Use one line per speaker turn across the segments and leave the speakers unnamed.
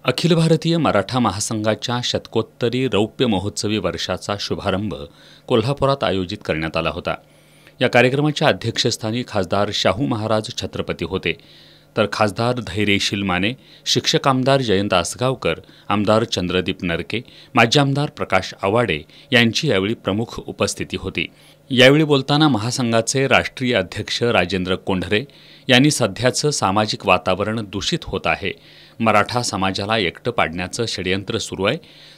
अखिल भारतीय मराठा महासंघाच्या शतकोत्तरी रौप्य महोत्सवी वर्षाचा शुभारंभ कोल्हापुरात आयोजित करण्यात आला होता। या कार्यक्रमाच्या अध्यक्षस्थानी खासदार शाहू महाराज छत्रपती होते, तर खासदार धैर्यशील माने, शिक्षक आमदार जयंत आसगावकर, आमदार चंद्रदीप नरके, माजी आमदार प्रकाश आवाडे यांची यावेळी प्रमुख उपस्थिती होती। यावेळी बोलताना महासंघाचे राष्ट्रीय अध्यक्ष राजेंद्र कोंढरे यांनी सध्याचं सामाजिक वातावरण दूषित होत आहे, मराठा समाजाला एकटं पाडण्याचं षडयंत्र सुरू आहे,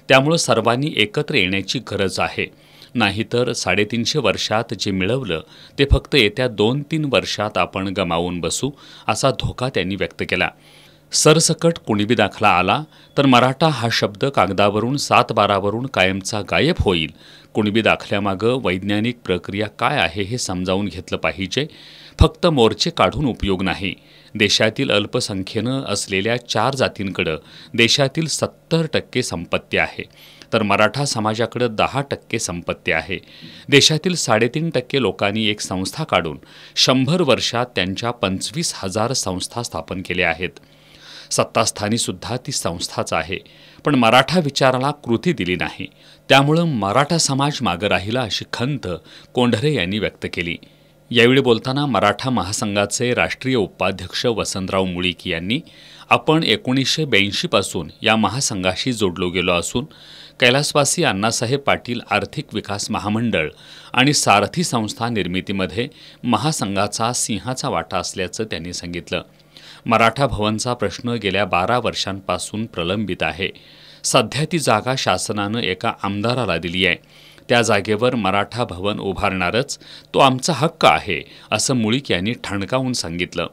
त्यामुळे सर्वांनी एकत्र येण्याची गरज आहे, नाहीतर 350 वर्षात जे मिळवलं ते फक्त येत्या 2-3 वर्षात आपण गमावून बसू असा धोका त्यांनी व्यक्त केला। सरसकट कुणबी दाखला आला तर मराठा हा शब्द कागदावरून 7/12वरून कायमचा गायब होईल। कुणबी दाखल्यामागं वैज्ञानिक प्रक्रिया काय आहे हे समजावून घेतलं पाहिजे, फक्त मोर्चे काढून उपयोग नाही। देशातील अल्पसंख्येनं असलेल्या 4 जातींकडे देशातील 70% संपत्ती आहे, तर मराठा समाजाकडे 10% संपत्ती आहे। देशातील 3.5% लोकांनी एक संस्था काढून 100 वर्षात त्यांच्या 25,000 संस्था स्थापन केल्या आहेत। सत्तास्थानी सुद्धा ती संस्थाच आहे, पण मराठा विचाराला कृती दिली नाही, त्यामुळे मराठा समाज मागे राहिला अशी खंत कोंढरे यांनी व्यक्त केली। यावेळी बोलताना मराठा महासंघाचे राष्ट्रीय उपाध्यक्ष वसंतराव मुळीक यांनी आपण 1982 पासून या महासंघाशी जोडलो गेलो असून कैलासवासी अण्णासाहेब पाटील आर्थिक विकास महामंडळ आणि सारथी संस्था निर्मितीमध्ये महासंघाचा सिंहाचा वाटा असल्याचं त्यांनी सांगितलं। मराठा भवनचा प्रश्न गेल्या 12 वर्षांपासून प्रलंबित आहे। सध्या ती जागा शासनानं एका आमदाराला दिली आहे, त्या जागेवर मराठा भवन उभारणारच, तो आमचा हक्क आहे असं मुळीक यांनी ठणकावून सांगितलं।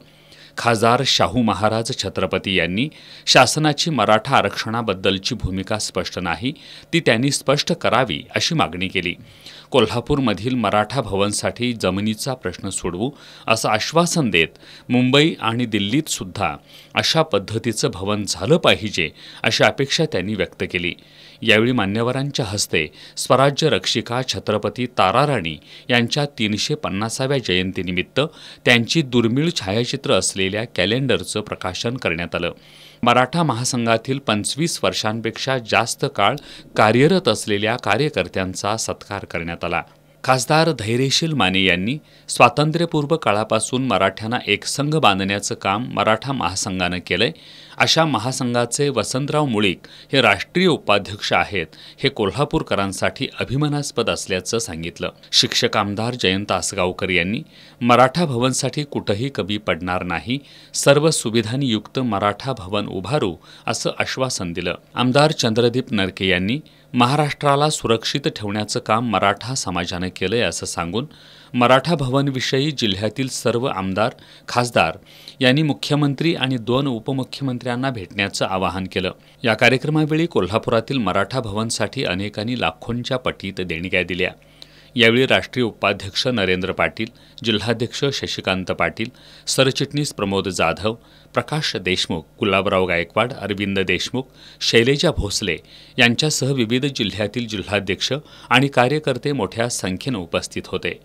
खासदार शाहू महाराज छत्रपती यांनी शासनाची मराठा आरक्षणाबद्दलची भूमिका स्पष्ट नाही, ती त्यांनी स्पष्ट करावी अशी मागणी केली। कोल्हापूरमधील मराठा भवनसाठी जमिनीचा प्रश्न सोडवू असं आश्वासन देत मुंबई आणि दिल्लीत सुद्धा अशा पद्धतीचं भवन झालं पाहिजे अशी अपेक्षा त्यांनी व्यक्त केली। यावेळी मान्यवरांच्या हस्ते स्वराज्य रक्षिका छत्रपती ताराराणी यांच्या 350व्या जयंतीनिमित्त त्यांची दुर्मिळ छायाचित्र असलेल्या कॅलेंडरचं प्रकाशन करण्यात आलं। मराठा महासंघातील 25 वर्षांपेक्षा जास्त काळ कार्यरत असलेल्या कार्यकर्त्यांचा सत्कार करण्यात आला। खासदार धैर्यशील माने यांनी स्वातंत्र्यपूर्व काळापासून मराठ्यांना एकसंघ बांधण्याचं काम मराठा महासंघानं केलंय, अशा महासंघाचे वसंतराव मुळीक हे राष्ट्रीय उपाध्यक्ष आहेत, हे कोल्हापूरकरांसाठी अभिमानास्पद असल्याचं सांगितलं। शिक्षक आमदार जयंत आसगावकर यांनी मराठा भवनसाठी कुठंही कमी पडणार नाही, सर्व सुविधांनी युक्त मराठा भवन उभारू असं आश्वासन दिलं। आमदार चंद्रदीप नरके यांनी महाराष्ट्राला सुरक्षित ठेवण्याचं काम मराठा समाजानं केलंय असं सांगून मराठा भवनविषयी जिल्ह्यातील सर्व आमदार, खासदार यांनी मुख्यमंत्री आणि 2 उपमुख्यमंत्र्यांना भेटण्याचं आवाहन केलं। या कार्यक्रमावेळी कोल्हापुरातील मराठा भवनसाठी अनेकांनी लाखोंच्या पटीत देणग्या दिल्या। यावेळी राष्ट्रीय उपाध्यक्ष नरेंद्र पाटील, जिल्हाध्यक्ष शशिकांत पाटील, सरचिटणीस प्रमोद जाधव, प्रकाश देशमुख, गुलाबराव गायकवाड, अरविंद देशमुख, शैलेजा भोसले यांच्यासह विविध जिल्ह्यातील जिल्हाध्यक्ष आणि कार्यकर्ते मोठ्या संख्येनं उपस्थित होते।